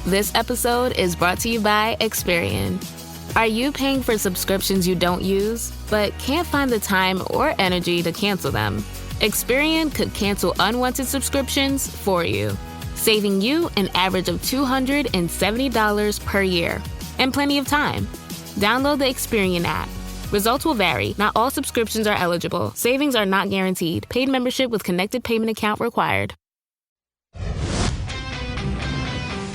This episode is brought to you by Experian. Are you paying for subscriptions you don't use, but can't find the time or energy to cancel them? Experian could cancel unwanted subscriptions for you, saving you an average of $270 per year and plenty of time. Download the Experian app. Results will vary. Not all subscriptions are eligible. Savings are not guaranteed. Paid membership with connected payment account required.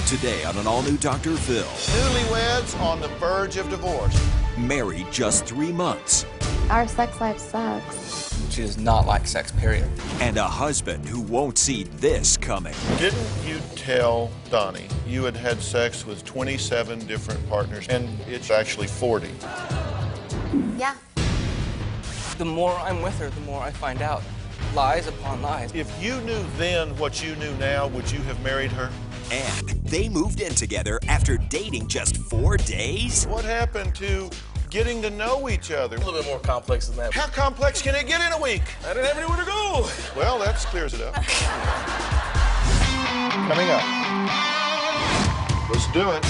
Today on an all-new Dr. Phil. Newlyweds on the verge of divorce. Married just 3 months. Our sex life sucks. She does not like sex, period. And a husband who won't see this coming. Didn't you tell Donnie you had had sex with 27 different partners, and it's actually 40? Yeah. The more I'm with her, the more I find out. Lies upon lies. If you knew then what you knew now, would you have married her? And they moved in together after dating just 4 days? What happened to getting to know each other? A little bit more complex than that. How complex can it get in a week? I didn't have anywhere to go. Well, that clears it up. Coming up. Let's do it.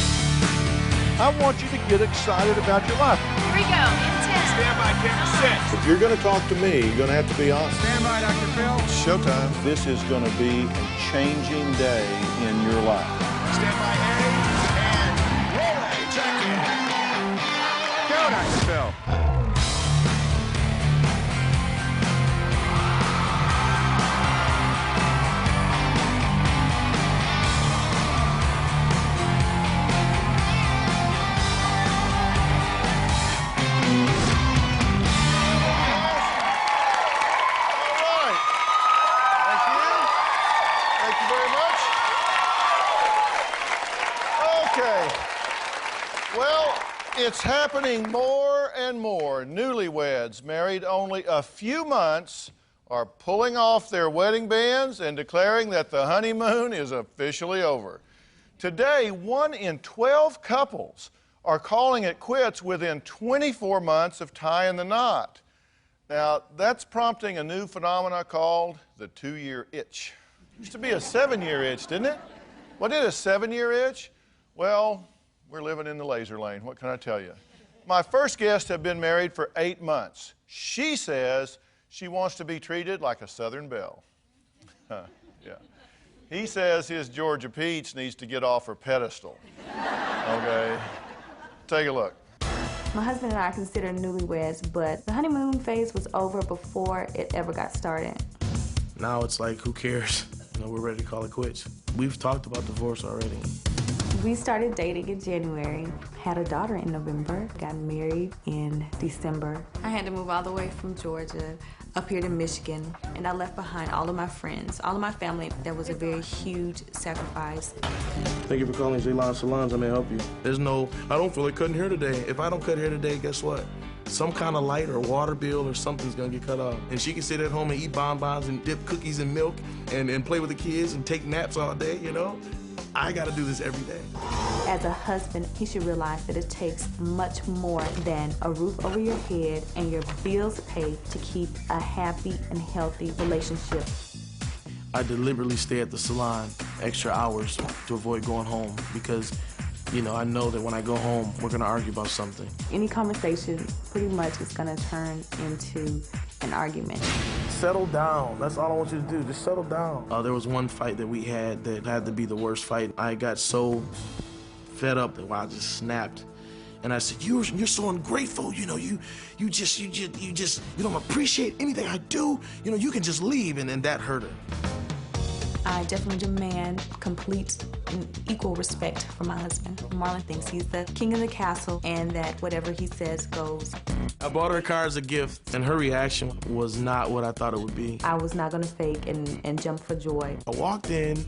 I want you to get excited about your life. Here we go, in 10. Stand by, camera set. If you're going to talk to me, you're going to have to be honest. Stand by, Dr. Phil. Showtime. This is going to be a changing day in your life. Stand by, A, and roll A, check it. Go, Dr. Phil. It's happening more and more. Newlyweds, married only a few months, are pulling off their wedding bands and declaring that the honeymoon is officially over. Today, 1 in 12 couples are calling it quits within 24 months of tying the knot. Now, that's prompting a new phenomenon called the 2-year itch. Used to be a 7-year itch, didn't it? What is a 7-year itch? Well, we're living in the laser lane. What can I tell you? My first guests have been married for 8 months. She says she wants to be treated like a Southern belle. Yeah. He says his Georgia peach needs to get off her pedestal. Okay. Take a look. My husband and I are considered newlyweds, but the honeymoon phase was over before it ever got started. Now it's like, who cares? You know, we're ready to call it quits. We've talked about divorce already. We started dating in January, had a daughter in November, got married in December. I had to move all the way from Georgia up here to Michigan, and I left behind all of my friends, all of my family. That was a very huge sacrifice. Thank you for calling Zalon Salons. I may help you. There's no, I don't feel like cutting hair today. If I don't cut hair today, guess what? Some kind of light or water bill or something's gonna get cut off. And she can sit at home and eat bonbons and dip cookies in milk and play with the kids and take naps all day, you know? I gotta do this every day. As a husband, he should realize that it takes much more than a roof over your head and your bills paid to keep a happy and healthy relationship. I deliberately stay at the salon extra hours to avoid going home because, you know, I know that when I go home, we're gonna argue about something. Any conversation pretty much is gonna turn into an argument. Settle down. That's all I want you to do. Just settle down. There was one fight that we had that had to be the worst fight. I got so fed up that I just snapped. And I said, you're so ungrateful. You know, you don't appreciate anything I do. You know, you can just leave. And that hurt her. I definitely demand complete and equal respect for my husband. Marlon thinks he's the king of the castle and that whatever he says goes. I bought her a car as a gift, and her reaction was not what I thought it would be. I was not gonna fake and jump for joy. I walked in,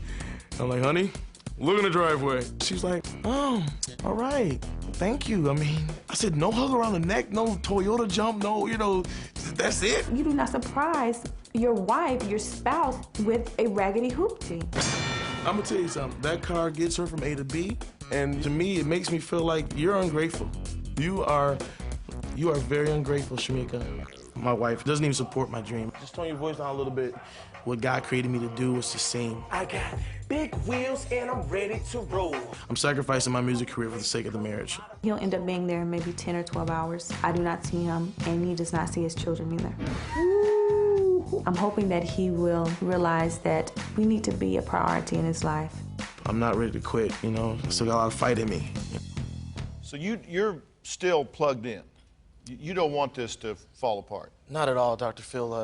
I'm like, honey, look in the driveway. She's like, oh, all right, thank you. I mean, I said, no hug around the neck, no Toyota jump, no, you know, that's it. You do not surprise your wife, your spouse, with a raggedy hoopty. I'm gonna tell you something. That car gets her from A to B, and to me, it makes me feel like you're ungrateful. You are very ungrateful, Shamika. My wife doesn't even support my dream. Just tone your voice down a little bit. What God created me to do was to sing. I got big wheels and I'm ready to roll. I'm sacrificing my music career for the sake of the marriage. He'll end up being there maybe 10 or 12 hours. I do not see him, and he does not see his children either. I'm hoping that he will realize that we need to be a priority in his life. I'm not ready to quit, you know. I still got a lot of fight in me. So you're still plugged in. You don't want this to fall apart. Not at all, Dr. Phil.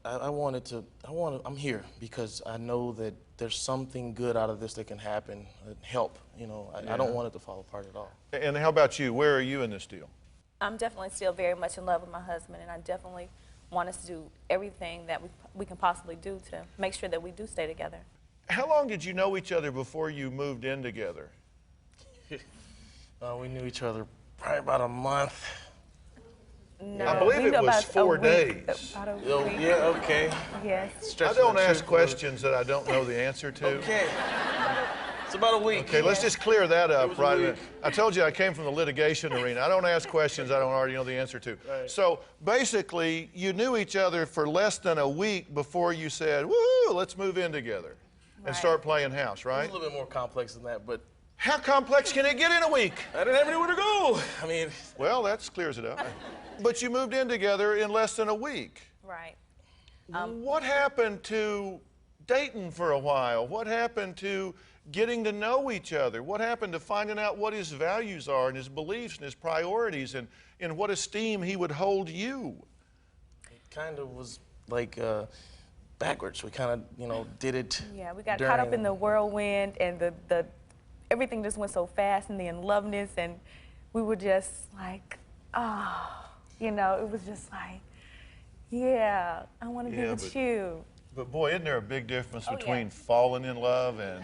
I'm here because I know that there's something good out of this that can happen, help, you know. I don't want it to fall apart at all. And how about you? Where are you in this deal? I'm definitely still very much in love with my husband, and I definitely want us to do everything that we can possibly do to make sure that we do stay together. How long did you know each other before you moved in together? We knew each other probably about a month. No, I believe it was 4 days. About a week. Yeah, okay. Yes. I don't ask questions that I don't know the answer to. Okay. It's about a week. Okay, let's just clear that up right away. I told you I came from the litigation arena. I don't ask questions I don't already know the answer to. Right. So basically, you knew each other for less than a week before you said, woo, let's move in together and start playing house, right? It's a little bit more complex than that, but how complex can it get in a week? I didn't have anywhere to go. I mean, well, that clears it up. But you moved in together in less than a week. Right. What happened to dating for a while? What happened to getting to know each other? What happened to finding out what his values are and his beliefs and his priorities and in what esteem he would hold you? It kind of was like backwards. We kind of, you know, did it. Yeah, we got caught up in the whirlwind, and the everything just went so fast, and the in-loveness, and we were just like, oh, you know, it was just like, yeah, I want to be with you. But boy, isn't there a big difference between falling in love and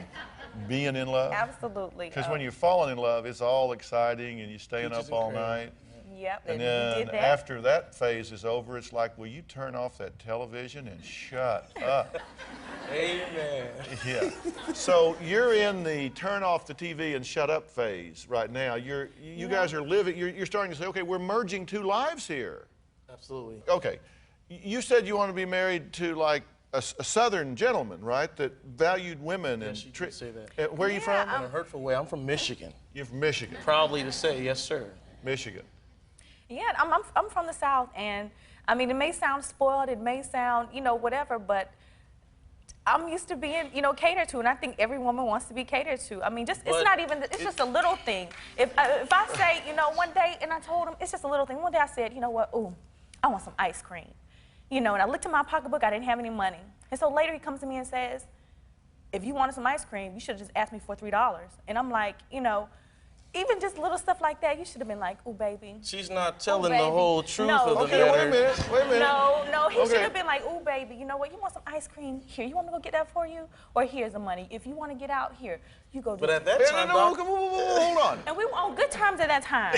being in love? Absolutely. Because when you're falling in love, it's all exciting and you're staying up all night. Yep, and we then did that. after that phase is over, it's like, will you turn off that television and shut up? Amen. Yeah. So you're in the turn off the TV and shut up phase right now. You guys are living, you're starting to say, okay, we're merging two lives here. Absolutely. Okay. You said you want to be married to like a Southern gentleman, right? That valued women. Yes, and you can say that. Where are you from? In a hurtful way, I'm from Michigan. You're from Michigan. Proudly to say, yes, sir. Michigan. Yeah, I'm from the South, and I mean, it may sound spoiled, it may sound, you know, whatever, but I'm used to being, you know, catered to, and I think every woman wants to be catered to. I mean, it's just a little thing. If I say, you know, one day, and I told him, it's just a little thing. One day I said, you know what, ooh, I want some ice cream. You know, and I looked in my pocketbook, I didn't have any money. And so later he comes to me and says, if you wanted some ice cream, you should have just asked me for $3. And I'm like, you know, even just little stuff like that, you should have been like, ooh, baby. She's not telling the whole truth of the matter. Wait a minute. No, he should have been like, ooh, baby, you know what, you want some ice cream? Here, you want me to go get that for you? Or here's the money. If you want to get out, here, you go do it. But at that time, hold on. And we were on good terms at that time.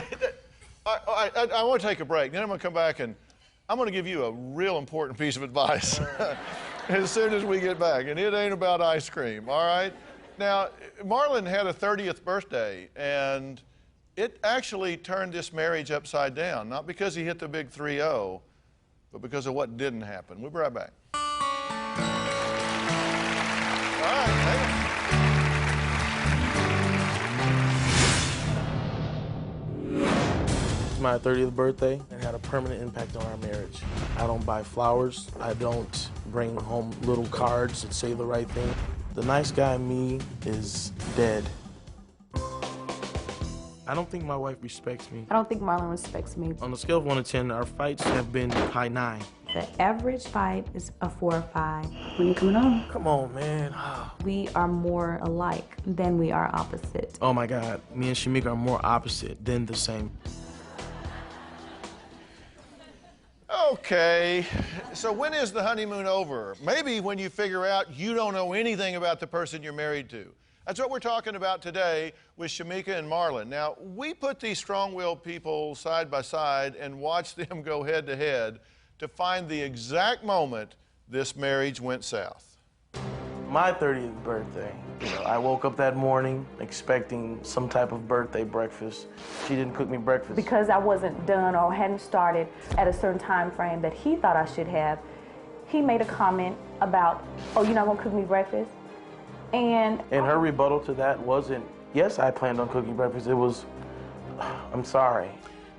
I want to take a break. Then I'm going to come back and I'm going to give you a real important piece of advice as soon as we get back. And it ain't about ice cream, all right? Now, Marlon had a 30th birthday, and it actually turned this marriage upside down, not because he hit the big 3-0, but because of what didn't happen. We'll be right back. All right, hang on. My 30th birthday, and had a permanent impact on our marriage. I don't buy flowers. I don't bring home little cards that say the right thing. The nice guy in me is dead. I don't think my wife respects me. I don't think Marlon respects me. On a scale of 1 to 10, our fights have been high 9. The average fight is a 4 or 5. When you coming home? Come on, man. We are more alike than we are opposite. Oh my God, me and Shamika are more opposite than the same. Okay, so when is the honeymoon over? Maybe when you figure out you don't know anything about the person you're married to. That's what we're talking about today with Shamika and Marlon. Now, we put these strong-willed people side by side and watched them go head-to-head to find the exact moment this marriage went south. My 30th birthday. You know, I woke up that morning expecting some type of birthday breakfast. She didn't cook me breakfast. Because I wasn't done or hadn't started at a certain time frame that he thought I should have, he made a comment about, oh, you're not gonna cook me breakfast? And her rebuttal to that wasn't, yes, I planned on cooking breakfast. It was, I'm sorry.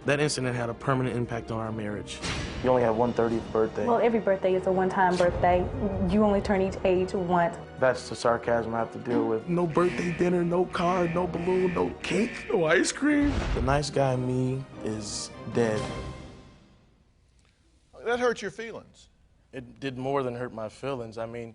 That incident had a permanent impact on our marriage. You only have one 30th birthday. well, every birthday is a one-time birthday. You only turn each age once. That's the sarcasm I have to deal with. No birthday dinner, no card, no balloon, no cake, no ice cream. The nice guy in me is dead. That hurt your feelings. It did more than hurt my feelings. I mean,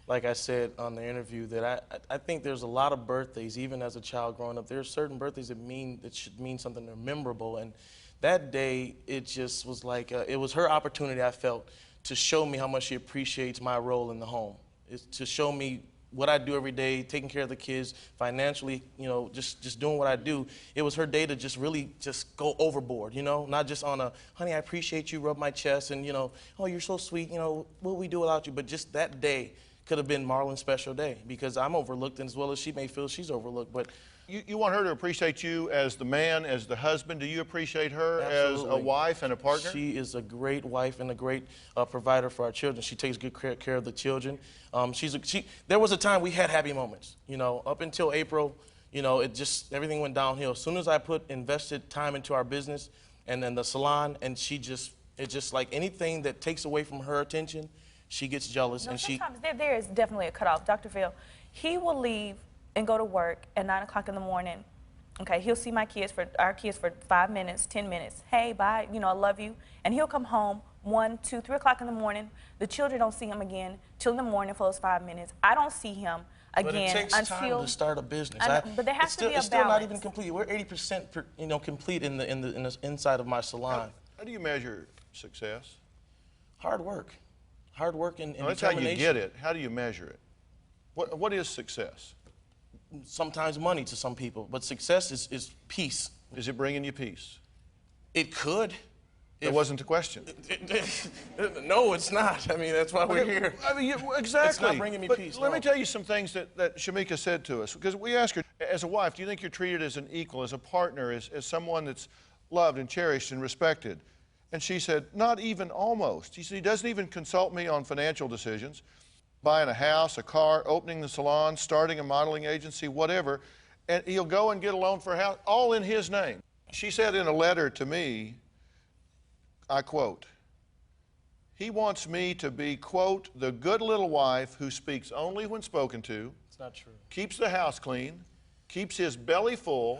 like I said on the interview, that I think there's a lot of birthdays, even as a child growing up, there's certain birthdays that should mean something, they're memorable. And that day, it just was like, it was her opportunity, I felt, to show me how much she appreciates my role in the home. It's to show me what I do every day, taking care of the kids, financially, you know, just doing what I do. It was her day to just really just go overboard, you know, not just on a, honey, I appreciate you, rub my chest, and, you know, oh, you're so sweet, you know, what would we do without you? But just that day could have been Marlon's special day, because I'm overlooked, and as well as she may feel she's overlooked. But You want her to appreciate you as the man, as the husband. Do you appreciate her absolutely. as a wife and a partner? She is a great wife and a great provider for our children. She takes good care of the children. There was a time we had happy moments, you know, up until April, you know, everything went downhill. As soon as I invested time into our business and then the salon, and it's just like anything that takes away from her attention, she gets jealous. No, and sometimes there is definitely a cutoff. Dr. Phil, he will leave and go to work at 9 o'clock in the morning. Okay, he'll see our kids for 5 minutes, 10 minutes. Hey, bye, you know, I love you. And he'll come home 1, 2, 3 o'clock in the morning. The children don't see him again till in the morning for those 5 minutes. I don't see him again but it takes until time to start a business. But there has to be a balance. It's still not even complete. We're 80% you know, complete in the inside of my salon. How do you measure success? Hard work. Hard work and that's how you get it. How do you measure it? What is success? Sometimes money to some people, but success is peace. Is it bringing you peace? It could. That wasn't the question. No, it's not. I mean, that's why we're here. I mean, exactly. It's not bringing me peace. Let me tell you some things that Shamika said to us, because we asked her, as a wife, do you think you're treated as an equal, as a partner, as someone that's loved and cherished and respected? And she said, not even almost. She said, he doesn't even consult me on financial decisions, buying a house, a car, opening the salon, starting a modeling agency, whatever, and he'll go and get a loan for a house, all in his name. She said in a letter to me, I quote, he wants me to be, quote, the good little wife who speaks only when spoken to. It's not true. Keeps the house clean, keeps his belly full,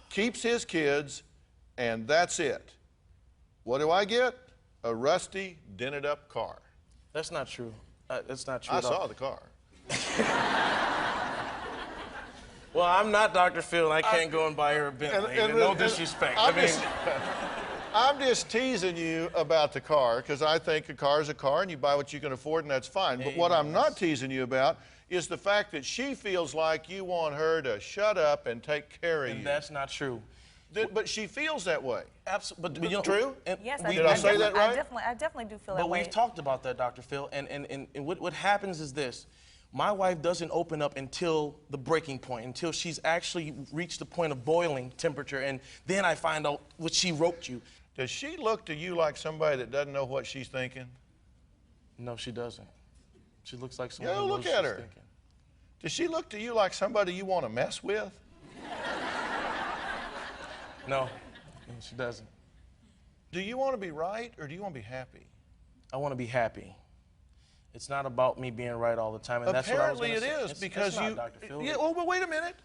keeps his kids, and that's it. What do I get? A rusty, dented up car. That's not true. That's not true I at all. saw the car. Well, I'm not Dr. Phil, and I can't go and buy her a Bentley. No disrespect. I'm just teasing you about the car, because I think a car is a car, and you buy what you can afford, and that's fine. But what I'm not teasing you about is the fact that she feels like you want her to shut up and take care of you. And that's not true. But she feels that way. Absolutely. But, you know, true? Yes, did I say that right? I definitely do feel that way. But we've talked about that, Dr. Phil, and what happens is this. My wife doesn't open up until the breaking point, until she's actually reached the point of boiling temperature, and then I find out what she wrote you. Does she look to you like somebody that doesn't know what she's thinking? No, she doesn't. She looks like someone Yeah, who knows look at she's her. thinking. Does she look to you like somebody you want to mess with? No, she doesn't. Do you want to be right, or do you want to be happy? I want to be happy. It's not about me being right all the time, and that's what I was Apparently gonna it say. is, because it's you. not, Dr. Phil. Yeah, well, but wait a minute.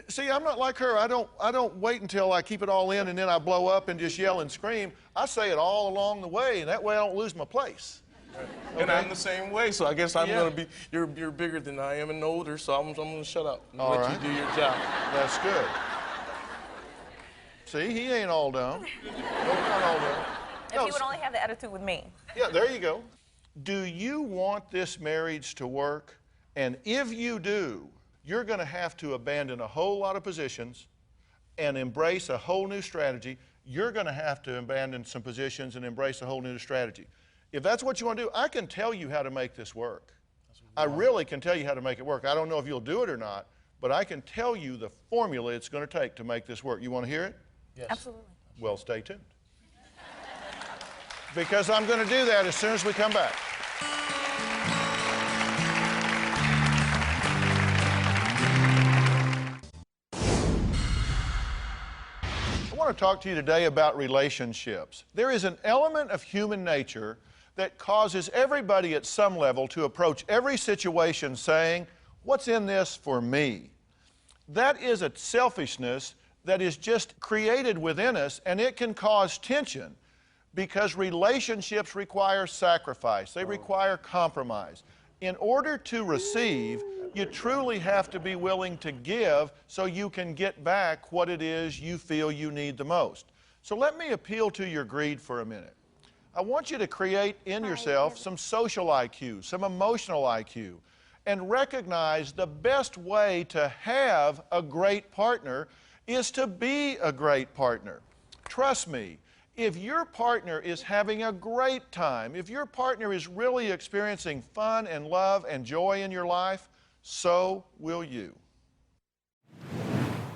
See, I'm not like her. I don't wait until I keep it all in and then I blow up and just yell and scream. I say it all along the way, and that way I don't lose my place. Right. Okay? And I'm the same way, so I guess I'm Yeah. going to be. You're bigger than I am and older, so I'm going to shut up and All let right. you do your job. That's good. See, he ain't all dumb. No, not all dumb. If he would only have the attitude with me. Yeah, there you go. Do you want this marriage to work? And if you do, you're going to have to abandon a whole lot of positions and embrace a whole new strategy. You're going to have to abandon some positions and embrace a whole new strategy. If that's what you want to do, I can tell you how to make this work. I really can tell you how to make it work. I don't know if you'll do it or not, but I can tell you the formula it's going to take to make this work. You want to hear it? Yes. Absolutely. Well, stay tuned. Because I'm going to do that as soon as we come back. I want to talk to you today about relationships. There is an element of human nature that causes everybody at some level to approach every situation saying, what's in this for me? That is a selfishness that is just created within us, and it can cause tension because relationships require sacrifice. They require compromise. In order to receive, you truly have to be willing to give so you can get back what it is you feel you need the most. So let me appeal to your greed for a minute. I want you to create in yourself some social IQ, some emotional IQ, and recognize the best way to have a great partner is to be a great partner. Trust me, if your partner is having a great time, if your partner is really experiencing fun and love and joy in your life, so will you.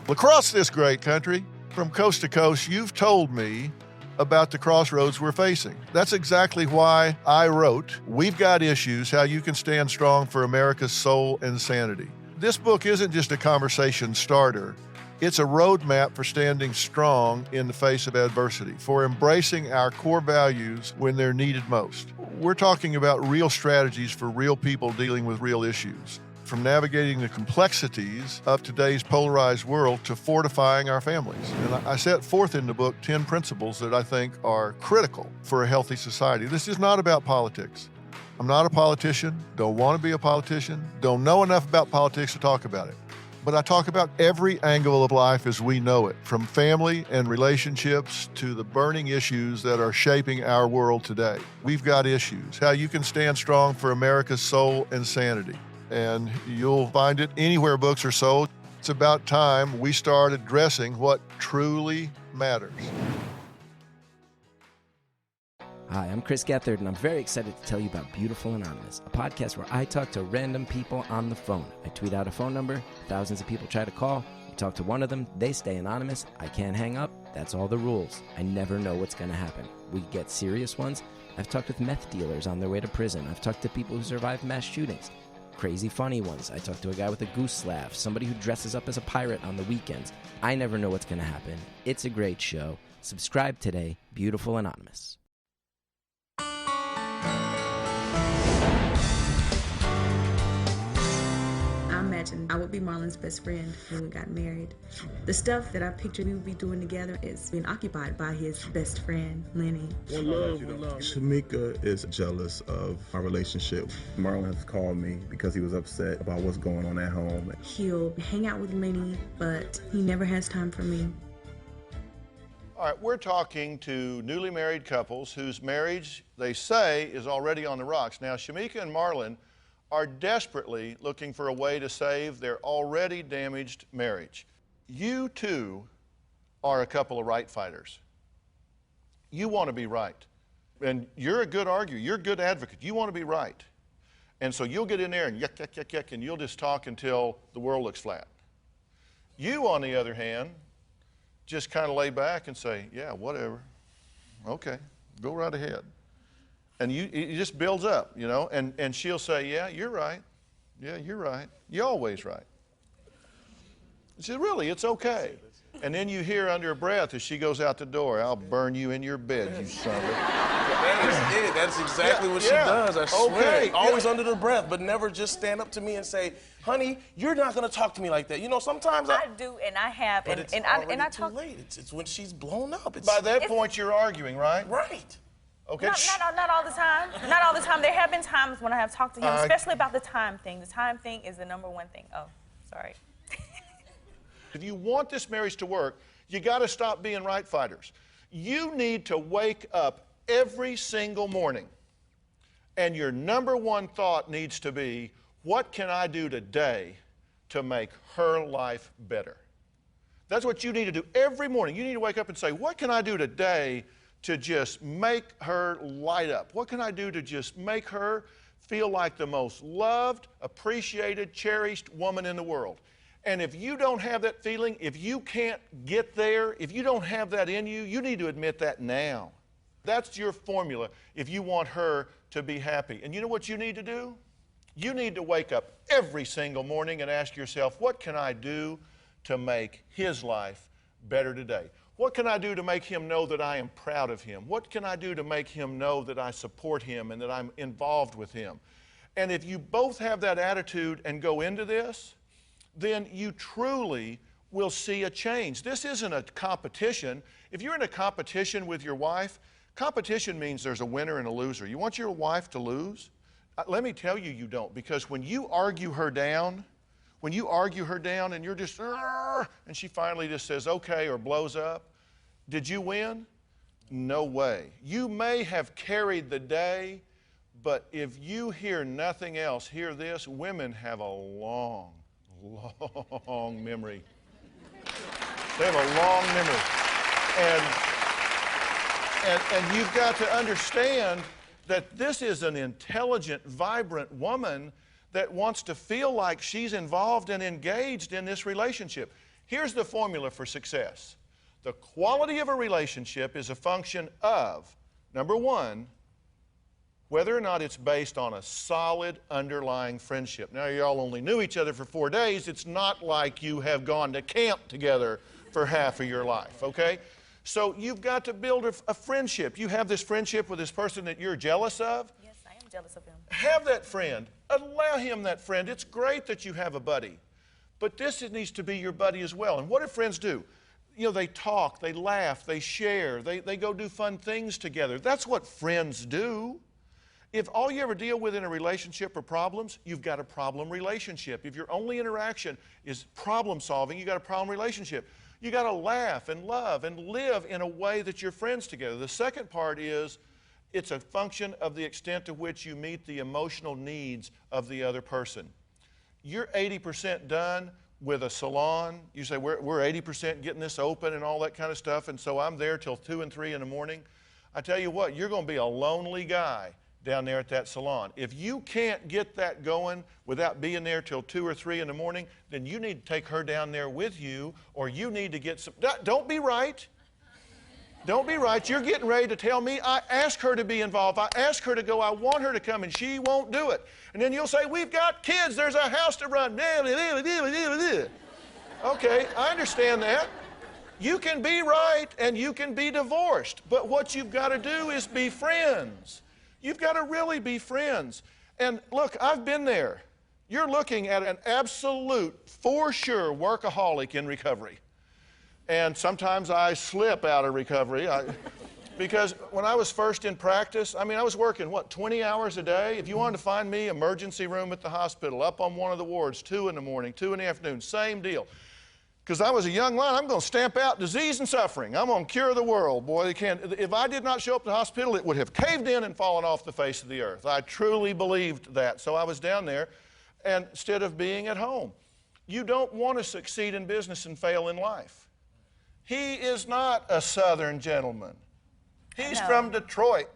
Across this great country, from coast to coast, you've told me about the crossroads we're facing. That's exactly why I wrote We've Got Issues, How You Can Stand Strong for America's Soul and Sanity. This book isn't just a conversation starter. It's a roadmap for standing strong in the face of adversity, for embracing our core values when they're needed most. We're talking about real strategies for real people dealing with real issues, from navigating the complexities of today's polarized world to fortifying our families. And I set forth in the book 10 principles that I think are critical for a healthy society. This is not about politics. I'm not a politician, don't want to be a politician, don't know enough about politics to talk about it. But I talk about every angle of life as we know it, from family and relationships to the burning issues that are shaping our world today. We've got issues, how you can stand strong for America's soul and sanity. And you'll find it anywhere books are sold. It's about time we start addressing what truly matters. Hi, I'm Chris Gethard, and I'm very excited to tell you about Beautiful Anonymous, a podcast where I talk to random people on the phone. I tweet out a phone number, thousands of people try to call, you talk to one of them, they stay anonymous, I can't hang up, that's all the rules. I never know what's going to happen. We get serious ones. I've talked with meth dealers on their way to prison. I've talked to people who survived mass shootings. Crazy funny ones. I talked to a guy with a goose laugh, somebody who dresses up as a pirate on the weekends. I never know what's going to happen. It's a great show. Subscribe today, Beautiful Anonymous. I imagine I would be Marlon's best friend when we got married. The stuff that I pictured we would be doing together is being occupied by his best friend, Lenny. One love. Shamika is jealous of our relationship. Marlon has called me because he was upset about what's going on at home. He'll hang out with Lenny, but he never has time for me. All right, we're talking to newly married couples whose marriage, they say, is already on the rocks. Now, Shamika and Marlon are desperately looking for a way to save their already damaged marriage. You, too, are a couple of right fighters. You want to be right. And you're a good arguer. You're a good advocate. You want to be right. And so you'll get in there and yuck, yuck, yuck, yuck, and you'll just talk until the world looks flat. You, on the other hand, just kind of lay back and say, yeah, whatever. Okay, go right ahead. And it just builds up, you know, and she'll say, yeah, you're right. Yeah, you're right. You're always right. She said, really, it's okay. And then you hear under her breath as she goes out the door, I'll burn you in your bed, you son of a... That is it. That's exactly what she does. I swear. Always under the breath, but never just stand up to me and say, honey, you're not going to talk to me like that. You know, sometimes I do, and I have. But and, it's too late. It's when she's blown up. By that point, you're arguing, right? Right. Okay. Not all the time. Not all the time. There have been times when I have talked to him, especially about the time thing. The time thing is the number one thing. Oh, sorry. If you want this marriage to work, you got to stop being right fighters. You need to wake up every single morning, and your number one thought needs to be, what can I do today to make her life better? That's what you need to do every morning. You need to wake up and say, what can I do today to just make her light up? What can I do to just make her feel like the most loved, appreciated, cherished woman in the world. And if you don't have that feeling, if you can't get there, if you don't have that in you, you need to admit that now. That's your formula if you want her to be happy. And you know what you need to do? You need to wake up every single morning and ask yourself, what can I do to make his life better today? What can I do to make him know that I am proud of him? What can I do to make him know that I support him and that I'm involved with him? And if you both have that attitude and go into this, then you truly will see a change. This isn't a competition. If you're in a competition with your wife, competition means there's a winner and a loser. You want your wife to lose? Let me tell you, you don't, because when you argue her down and you're just, and she finally just says, okay, or blows up, did you win? No way. You may have carried the day, but if you hear nothing else, hear this, women have a long memory. They have a long memory. And you've got to understand that this is an intelligent, vibrant woman that wants to feel like she's involved and engaged in this relationship. Here's the formula for success. The quality of a relationship is a function of, number one, whether or not it's based on a solid underlying friendship. Now, y'all only knew each other for 4 days. It's not like you have gone to camp together for half of your life, okay? So you've got to build a friendship. You have this friendship with this person that you're jealous of. Yes, I am jealous of him. Have that friend. Allow him that friend. It's great that you have a buddy, but this needs to be your buddy as well. And what do friends do? You know, they talk, they laugh, they share, they go do fun things together. That's what friends do. If all you ever deal with in a relationship are problems, you've got a problem relationship. If your only interaction is problem solving, you've got a problem relationship. You got to laugh and love and live in a way that you're friends together. The second part is it's a function of the extent to which you meet the emotional needs of the other person. You're 80% done with a salon. You say, we're 80% getting this open and all that kind of stuff, and so I'm there till 2 and 3 in the morning. I tell you what, you're going to be a lonely guy down there at that salon. If you can't get that going without being there till 2 or 3 in the morning, then you need to take her down there with you, or you need to get some, don't be right. Don't be right. You're getting ready to tell me I asked her to be involved. I asked her to go. I want her to come, and she won't do it. And then you'll say, we've got kids. There's a house to run. Okay, I understand that. You can be right, and you can be divorced. But what you've got to do is be friends. You've got to really be friends. And look, I've been there. You're looking at an absolute, for sure, workaholic in recovery. And sometimes I slip out of recovery. Because when I was first in practice, I was working, 20 hours a day? If you wanted to find me, emergency room at the hospital, up on one of the wards, 2 in the morning, 2 in the afternoon, same deal. Because I was a young lion, I'm going to stamp out disease and suffering. I'm going to cure the world, boy. If I did not show up at the hospital, it would have caved in and fallen off the face of the earth. I truly believed that. So I was down there, and instead of being at home. You don't want to succeed in business and fail in life. He is not a Southern gentleman. He's from Detroit.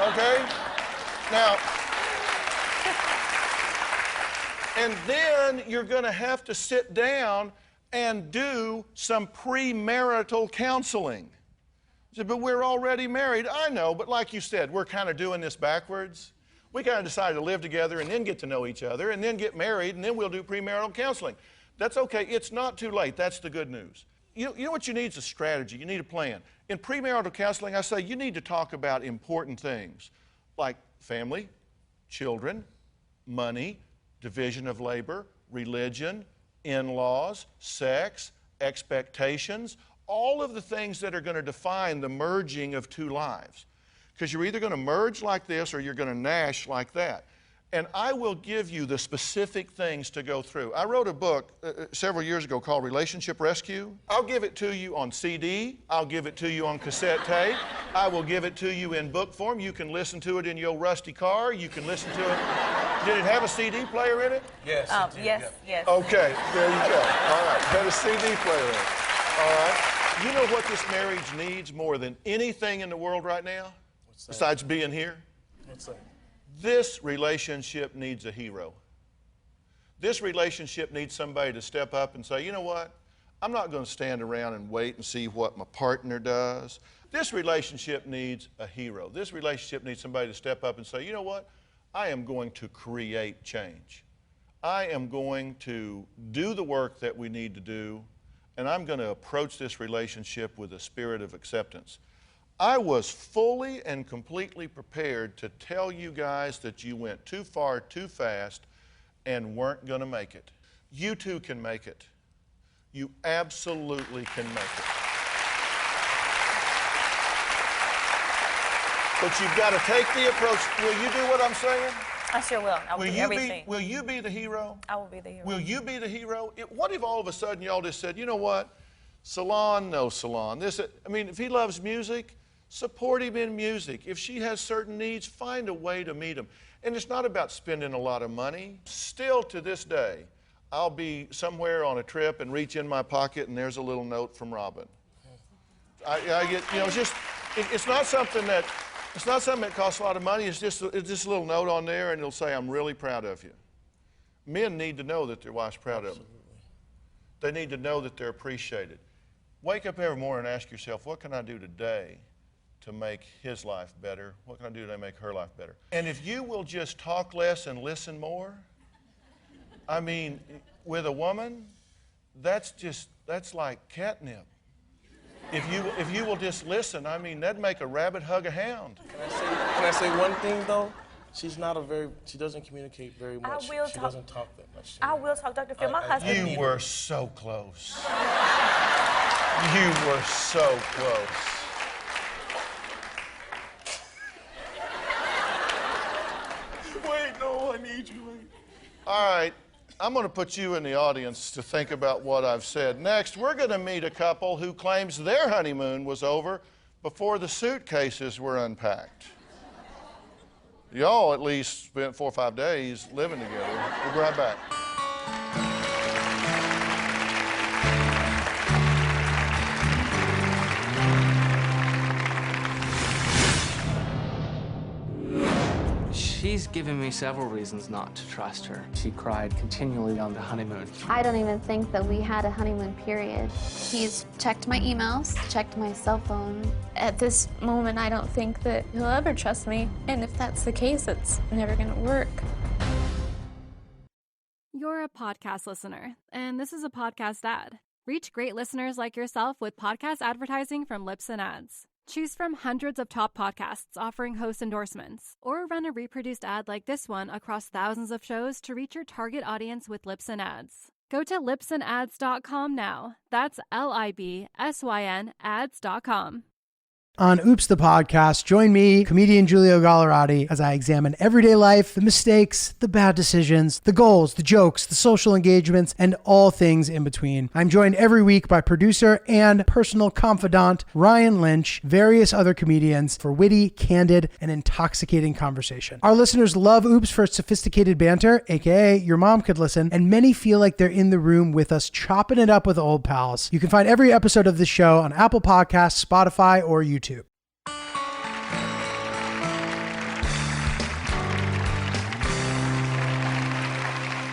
Okay? Now, and then you're going to have to sit down and do some premarital counseling. You say, but we're already married. I know, but like you said, we're kind of doing this backwards. We kind of decided to live together and then get to know each other and then get married and then we'll do premarital counseling. That's okay. It's not too late. That's the good news. You know what you need is a strategy. You need a plan. In premarital counseling, I say you need to talk about important things like family, children, money, division of labor, religion, in-laws, sex, expectations, all of the things that are going to define the merging of two lives. Because you're either going to merge like this or you're going to gnash like that. And I will give you the specific things to go through. I wrote a book several years ago called Relationship Rescue. I'll give it to you on CD. I'll give it to you on cassette tape. I will give it to you in book form. You can listen to it in your rusty car. You can listen to it. Did it have a CD player in it? Yes. Yes. Okay, there you go. All right, had a CD player in it. All right. You know what this marriage needs more than anything in the world right now? Besides being here? What's that? This relationship needs a hero. This relationship needs somebody to step up and say, you know what? I'm not going to stand around and wait and see what my partner does. This relationship needs a hero. This relationship needs somebody to step up and say, you know what? I am going to create change. I am going to do the work that we need to do, and I'm going to approach this relationship with a spirit of acceptance. I was fully and completely prepared to tell you guys that you went too far, too fast, and weren't going to make it. You too can make it. You absolutely can make it. But you've got to take the approach. Will you do what I'm saying? I sure will. I will do everything. Will you be the hero? I will be the hero. Will you be the hero? What if all of a sudden y'all just said, you know what? Salon, no salon. If he loves music, support him in music. If she has certain needs, find a way to meet him. And it's not about spending a lot of money. Still to this day, I'll be somewhere on a trip and reach in my pocket and there's a little note from Robin. I get, it's not something that costs a lot of money. It's just a little note on there and it'll say, I'm really proud of you. Men need to know that their wife's proud of them. They need to know that they're appreciated. Wake up every morning and ask yourself, what can I do today to make his life better? What can I do to make her life better? And if you will just talk less and listen more, with a woman, that's like catnip. If you will just listen, that'd make a rabbit hug a hound. Can I say one thing though? She doesn't communicate very much. She doesn't talk that much. I will talk, Dr. Phil. My husband. You were so close. You were so close. Wait, no, I need you. Wait. All right. I'm going to put you in the audience to think about what I've said. Next, we're going to meet a couple who claims their honeymoon was over before the suitcases were unpacked. Y'all at least spent 4 or 5 days living together. We'll be right back. She's given me several reasons not to trust her. She cried continually on the honeymoon. I don't even think that we had a honeymoon period. He's checked my emails, checked my cell phone. At this moment, I don't think that he'll ever trust me. And if that's the case, it's never gonna work. You're a podcast listener, and this is a podcast ad. Reach great listeners like yourself with podcast advertising from Lips and Ads. Choose from hundreds of top podcasts offering host endorsements, or run a reproduced ad like this one across thousands of shows to reach your target audience with Lips and Ads. Go to lipsandads.com now. That's LIBSYN ads.com. On Oops the Podcast, join me, comedian Giulio Gallerati, as I examine everyday life, the mistakes, the bad decisions, the goals, the jokes, the social engagements, and all things in between. I'm joined every week by producer and personal confidant Ryan Lynch, various other comedians for witty, candid, and intoxicating conversation. Our listeners love Oops for its sophisticated banter, aka your mom could listen, and many feel like they're in the room with us chopping it up with old pals. You can find every episode of this show on Apple Podcasts, Spotify, or YouTube.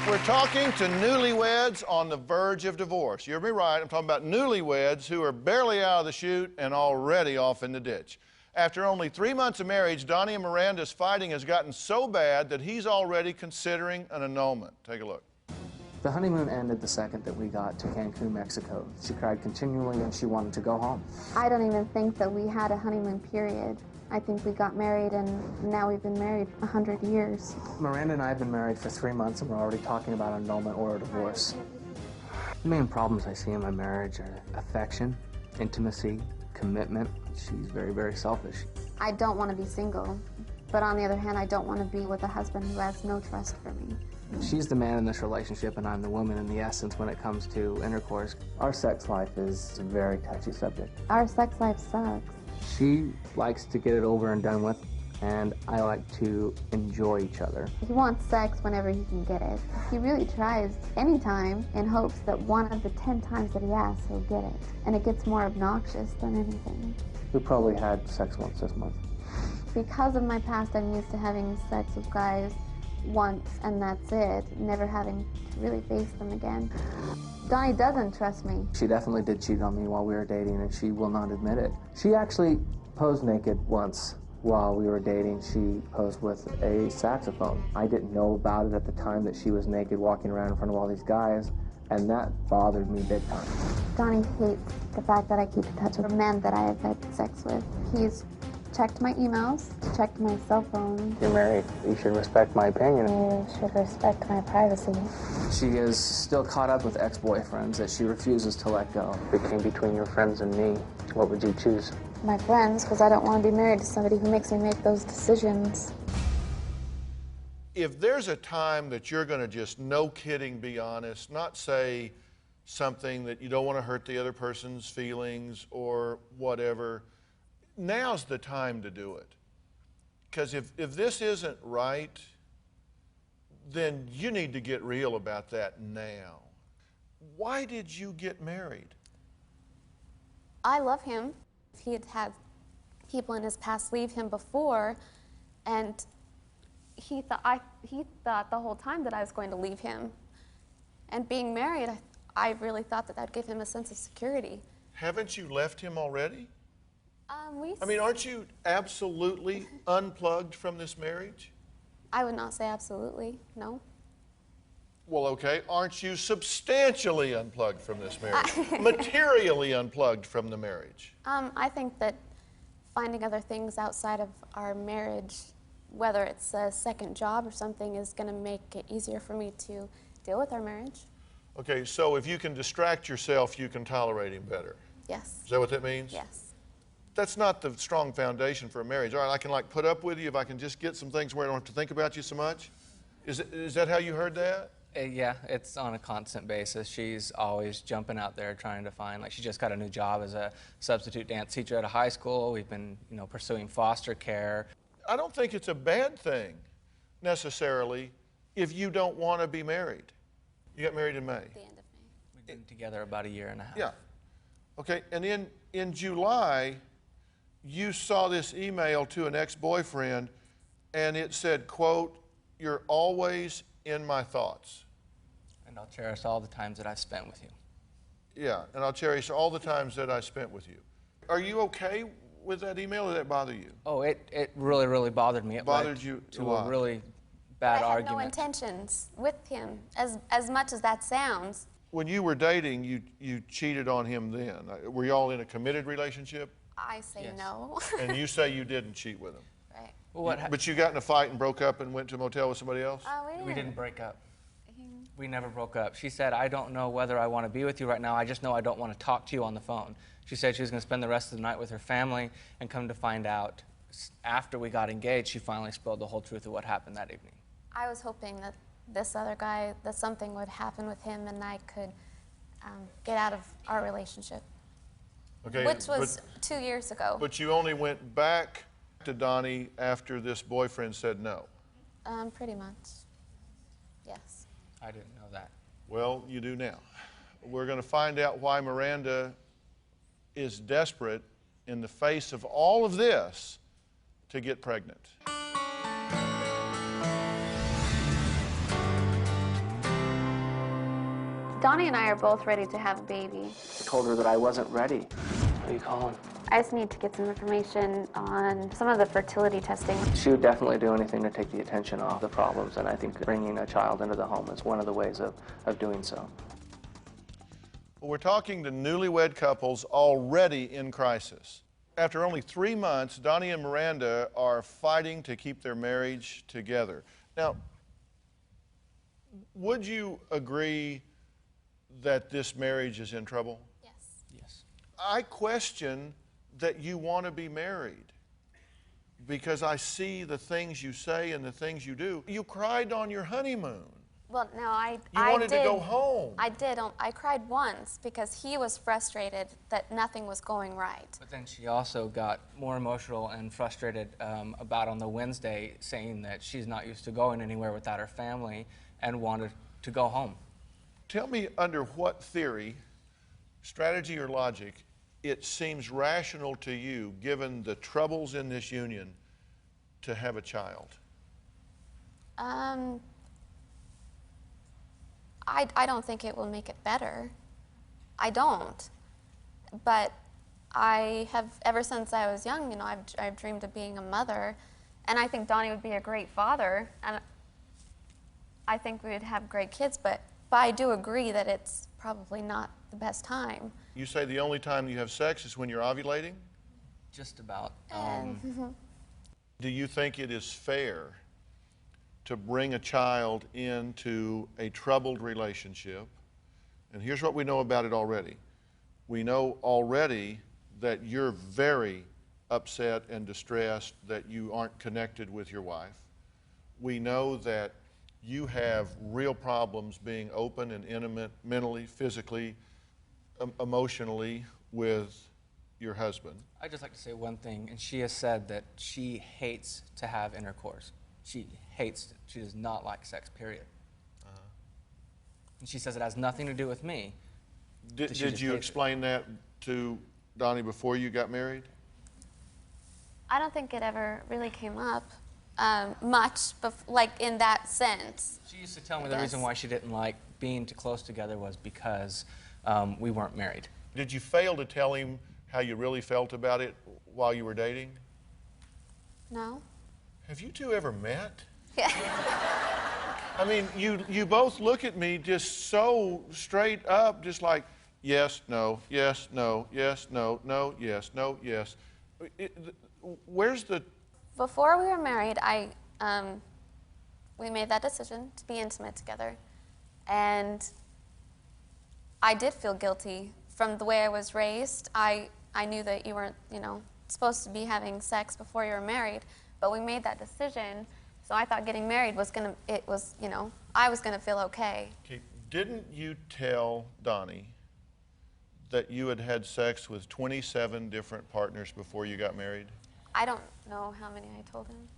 We're talking to newlyweds on the verge of divorce. You heard me right. I'm talking about newlyweds who are barely out of the chute and already off in the ditch. After only 3 months of marriage, Donnie and Miranda's fighting has gotten so bad that he's already considering an annulment. Take a look. The honeymoon ended the second that we got to Cancun, Mexico. She cried continually and she wanted to go home. I don't even think that we had a honeymoon period. I think we got married and now we've been married 100 years. Miranda and I have been married for 3 months and we're already talking about annulment or a divorce. The main problems I see in my marriage are affection, intimacy, commitment. She's very, very selfish. I don't want to be single, but on the other hand, I don't want to be with a husband who has no trust for me. She's the man in this relationship and I'm the woman in the essence when it comes to intercourse. Our sex life is a very touchy subject. Our sex life sucks. She likes to get it over and done with, and I like to enjoy each other. He wants sex whenever he can get it. He really tries anytime in hopes that one of the 10 times that he asks, he'll get it. And it gets more obnoxious than anything. We probably had sex once this month. Because of my past, I'm used to having sex with guys once and that's it, never having to really face them again. Donnie doesn't trust me. She definitely did cheat on me while we were dating, and she will not admit it. She actually posed naked once while we were dating. She posed with a saxophone. I didn't know about it at the time that she was naked walking around in front of all these guys, and that bothered me big time. Donnie hates the fact that I keep in touch with men that I have had sex with. He's checked my emails, checked my cell phone. You're married. You should respect my opinion. You should respect my privacy. She is still caught up with ex-boyfriends that she refuses to let go. If it came between your friends and me, what would you choose? My friends, because I don't want to be married to somebody who makes me make those decisions. If there's a time that you're going to just, no kidding, be honest, not say something that you don't want to hurt the other person's feelings or whatever, now's the time to do it. Because if this isn't right, then you need to get real about that now. Why did you get married? I love him. He had had people in his past leave him before, and he thought the whole time that I was going to leave him. And being married, I really thought that that'd give him a sense of security. Haven't you left him already? I mean, aren't you absolutely unplugged from this marriage? I would not say absolutely, no. Well, okay, aren't you substantially unplugged from this marriage? Materially unplugged from the marriage? I think that finding other things outside of our marriage, whether it's a second job or something, is going to make it easier for me to deal with our marriage. Okay, so if you can distract yourself, you can tolerate him better. Yes. Is that what that means? Yes. That's not the strong foundation for a marriage. All right, I can like put up with you if I can just get some things where I don't have to think about you so much? Is that how you heard that? Yeah, it's on a constant basis. She's always jumping out there trying to find, like she just got a new job as a substitute dance teacher at a high school. We've been, pursuing foster care. I don't think it's a bad thing, necessarily, if you don't want to be married. You got married in May? The end of May. We've been together about a year and a half. Yeah. Okay, and in July, you saw this email to an ex-boyfriend, and it said, quote, "You're always in my thoughts. And I'll cherish all the times that I've spent with you." Yeah, and I'll cherish all the times that I spent with you. Are you okay with that email, or did that bother you? Oh, it really, really bothered me. It bothered led you to a really bad I had argument. no intentions with him, as much as that sounds. When you were dating, you cheated on him then. Were y'all in a committed relationship? I say Yes. no. And you say you didn't cheat with him. Right. Well, But you got in a fight and broke up and went to a motel with somebody else? We didn't break up. We never broke up. She said, "I don't know whether I want to be with you right now. I just know I don't want to talk to you on the phone." She said she was going to spend the rest of the night with her family, and come to find out, after we got engaged, she finally spilled the whole truth of what happened that evening. I was hoping that this other guy, that something would happen with him and I could get out of our relationship. Okay, Which was 2 years ago. But you only went back to Donnie after this boyfriend said no? Pretty much, yes. I didn't know that. Well, you do now. We're going to find out why Miranda is desperate in the face of all of this to get pregnant. Donnie and I are both ready to have a baby. I told her that I wasn't ready. What are you calling? I just need to get some information on some of the fertility testing. She would definitely do anything to take the attention off the problems, and I think bringing a child into the home is one of the ways of doing so. Well, we're talking to newlywed couples already in crisis. After only 3 months, Donnie and Miranda are fighting to keep their marriage together. Now, would you agree that this marriage is in trouble? Yes. Yes. I question that you want to be married because I see the things you say and the things you do. You cried on your honeymoon. Well, no, I wanted did. to go home. I did. I cried once because he was frustrated that nothing was going right. But then she also got more emotional and frustrated about on the Wednesday, saying that she's not used to going anywhere without her family and wanted to go home. Tell me under what theory, strategy or logic, it seems rational to you, given the troubles in this union, to have a child? I don't think it will make it better. I don't. But I have, ever since I was young, you know, I've dreamed of being a mother, and I think Donnie would be a great father, and I think we would have great kids, but I do agree that it's probably not the best time. You say the only time you have sex is when you're ovulating? Just about. Do you think it is fair to bring a child into a troubled relationship? And here's what we know about it already. We know already that you're very upset and distressed that you aren't connected with your wife. We know that you have real problems being open and intimate mentally, physically, emotionally with your husband. I'd just like to say one thing, and she has said that she hates to have intercourse. She hates it. She does not like sex, period. And she says it has nothing to do with me. Did you explain that to Donnie before you got married? I don't think it ever really came up much, like in that sense. She used to tell me the reason why she didn't like being too close together was because we weren't married. Did you fail to tell him how you really felt about it while you were dating? No. Have you two ever met? Yeah. I mean, you both look at me just so straight up, just like, yes, no, yes, no, yes, no, no, yes, no, yes. Where's the... Before we were married, we made that decision to be intimate together. And I did feel guilty. From the way I was raised, I knew that you weren't, you know, supposed to be having sex before you were married, but we made that decision, so I thought getting married was you know, I was gonna feel okay. Didn't you tell Donnie that you had had sex with 27 different partners before you got married? I don't know how many I told him.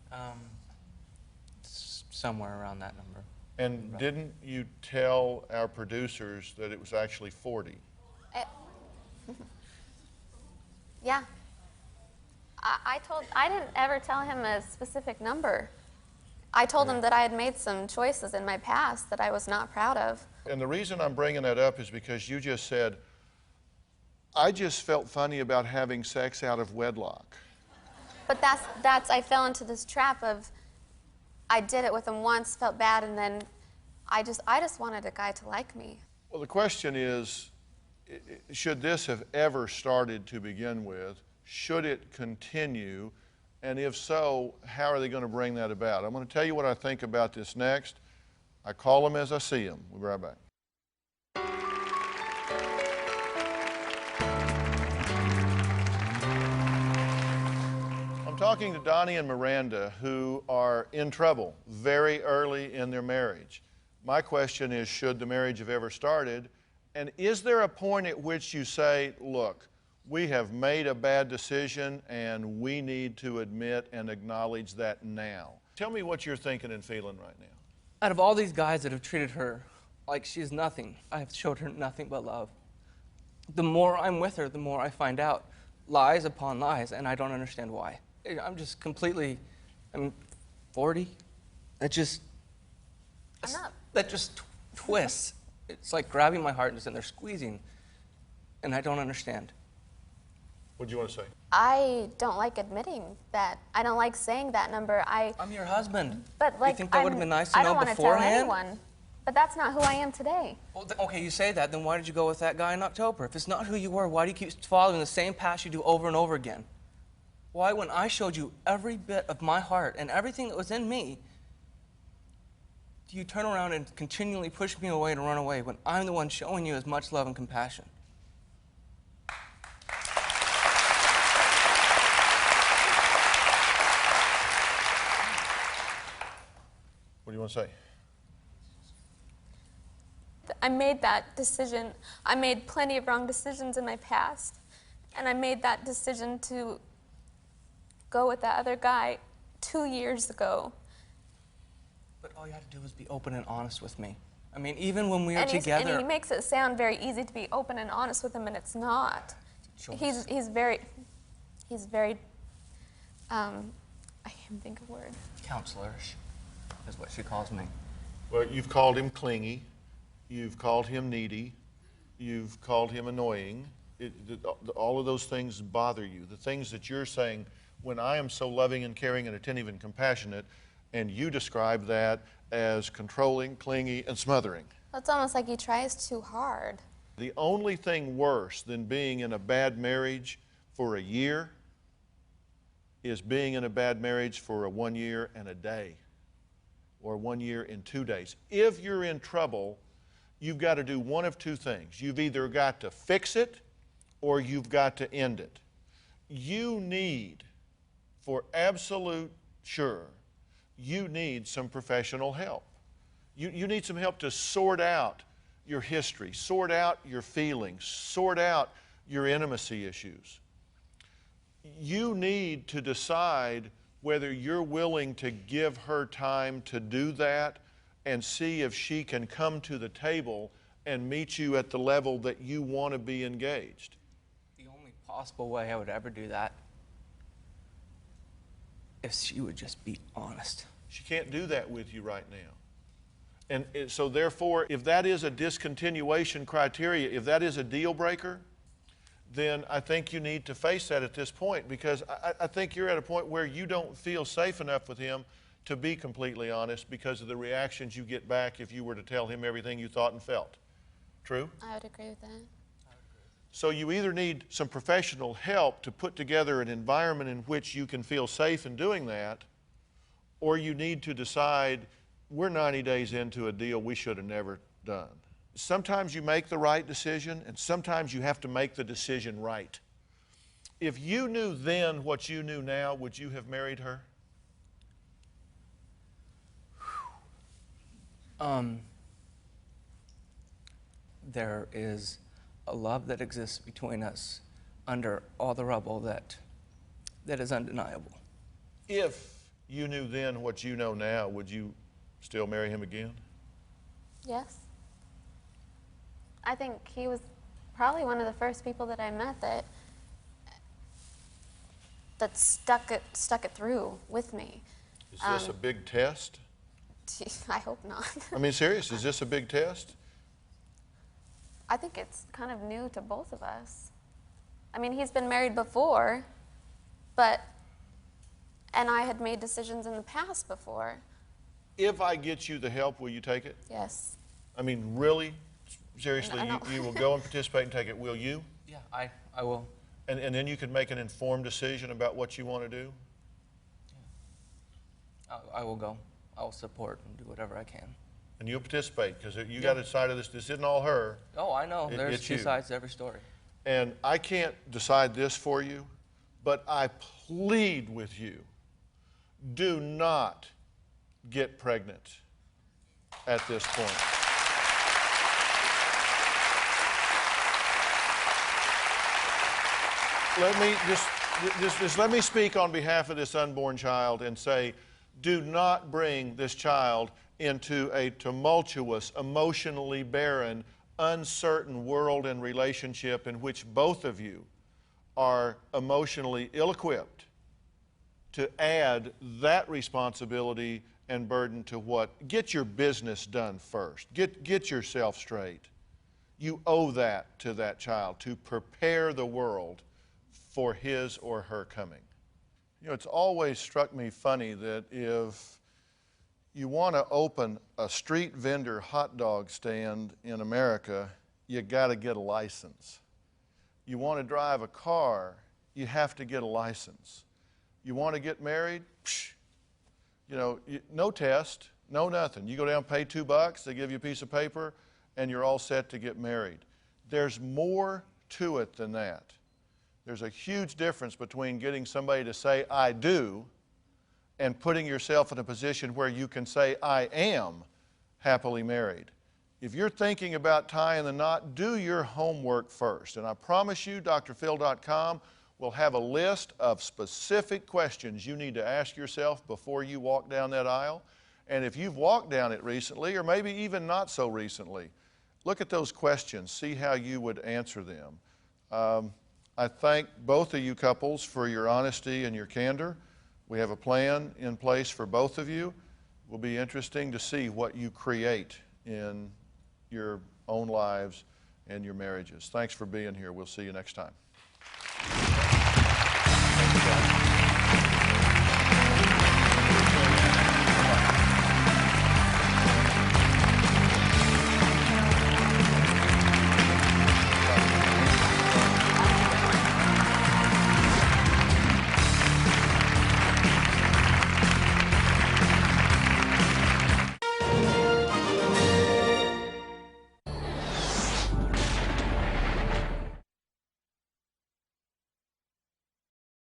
Somewhere around that number. And didn't you tell our producers that it was actually 40? Yeah. I didn't ever tell him a specific number. I told him that I had made some choices in my past that I was not proud of. And the reason I'm bringing that up is because you just said, I just felt funny about having sex out of wedlock. But I fell into this trap of, I did it with him once, felt bad, and then I just wanted a guy to like me. Well, the question is, should this have ever started to begin with? Should it continue? And if so, how are they going to bring that about? I'm going to tell you what I think about this next. I call them as I see them. We'll be right back. I'm talking to Donnie and Miranda, who are in trouble very early in their marriage. My question is, should the marriage have ever started? And is there a point at which you say, look, we have made a bad decision and we need to admit and acknowledge that now? Tell me what you're thinking and feeling right now. Out of all these guys that have treated her like she's nothing, I have showed her nothing but love. The more I'm with her, the more I find out lies upon lies, and I don't understand why. I'm just completely, I'm 40. That just twists. It's like grabbing my heart and sitting there squeezing, and I don't understand. What do you want to say? I don't like admitting that. I don't like saying that number. I'm your husband. But like, you think that would have been nice to know beforehand? I don't want to tell anyone. But that's not who I am today. Well, okay, you say that, then why did you go with that guy in October? If it's not who you were, why do you keep following the same path you do over and over again? Why, when I showed you every bit of my heart and everything that was in me, do you turn around and continually push me away to run away when I'm the one showing you as much love and compassion? What do you want to say? I made that decision. I made plenty of wrong decisions in my past. And I made that decision to go with that other guy 2 years ago. But all you had to do was be open and honest with me. I mean, even when we were together... And he makes it sound very easy to be open and honest with him, and it's not. He's very I can't think of a word. Counselor is what she calls me. Well, you've called him clingy. You've called him needy. You've called him annoying. All of those things bother you. The things that you're saying, when I am so loving and caring and attentive and compassionate, and you describe that as controlling, clingy, and smothering. It's almost like he tries too hard. The only thing worse than being in a bad marriage for a year is being in a bad marriage for 1 year and a day, or 1 year and 2 days. If you're in trouble, you've got to do one of two things. You've either got to fix it or you've got to end it. You need, for absolute sure, you need some professional help. You need some help to sort out your history, sort out your feelings, sort out your intimacy issues. You need to decide whether you're willing to give her time to do that and see if she can come to the table and meet you at the level that you want to be engaged. The only possible way I would ever do that if she would just be honest. She can't do that with you right now. And so therefore, if that is a discontinuation criteria, if that is a deal breaker, then I think you need to face that at this point, because I think you're at a point where you don't feel safe enough with him to be completely honest because of the reactions you get back if you were to tell him everything you thought and felt. True? I would agree with that. So you either need some professional help to put together an environment in which you can feel safe in doing that, or you need to decide, we're 90 days into a deal we should have never done. Sometimes you make the right decision, and sometimes you have to make the decision right. If you knew then what you knew now, would you have married her? There is a love that exists between us under all the rubble that is undeniable. If you knew then what you know now, would you still marry him again? Yes. I think he was probably one of the first people that I met that stuck it through with me. Is this a big test? I hope not. I mean, serious, is this a big test? I think it's kind of new to both of us. I mean, he's been married before, and I had made decisions in the past before. If I get you the help, will you take it? Yes. I mean, really? Seriously, No. you will go and participate and take it, will you? Yeah, I will. And then you can make an informed decision about what you want to do? Yeah. I will go. I will support and do whatever I can. And you'll participate, because you got to decide of this. This isn't all her. Oh, I know. There's it's two you. sides to every story. And I can't decide this for you, but I plead with you, do not get pregnant at this point. Let me speak on behalf of this unborn child and say, do not bring this child into a tumultuous, emotionally barren, uncertain world and relationship in which both of you are emotionally ill-equipped to add that responsibility and burden to what. Get your business done first. Get yourself straight. You owe that to that child, to prepare the world for his or her coming. You know, it's always struck me funny that if you want to open a street vendor hot dog stand in America, you got to get a license. You want to drive a car, you have to get a license. You want to get married? Psh, you know, no test, no nothing. You go down, pay $2, they give you a piece of paper, and you're all set to get married. There's more to it than that. There's a huge difference between getting somebody to say, I do, and putting yourself in a position where you can say, I am happily married. If you're thinking about tying the knot, do your homework first. And I promise you, drphil.com will have a list of specific questions you need to ask yourself before you walk down that aisle. And if you've walked down it recently, or maybe even not so recently, look at those questions, see how you would answer them. I thank both of you couples for your honesty and your candor. We have a plan in place for both of you. It will be interesting to see what you create in your own lives and your marriages. Thanks for being here. We'll see you next time. Thank you, guys.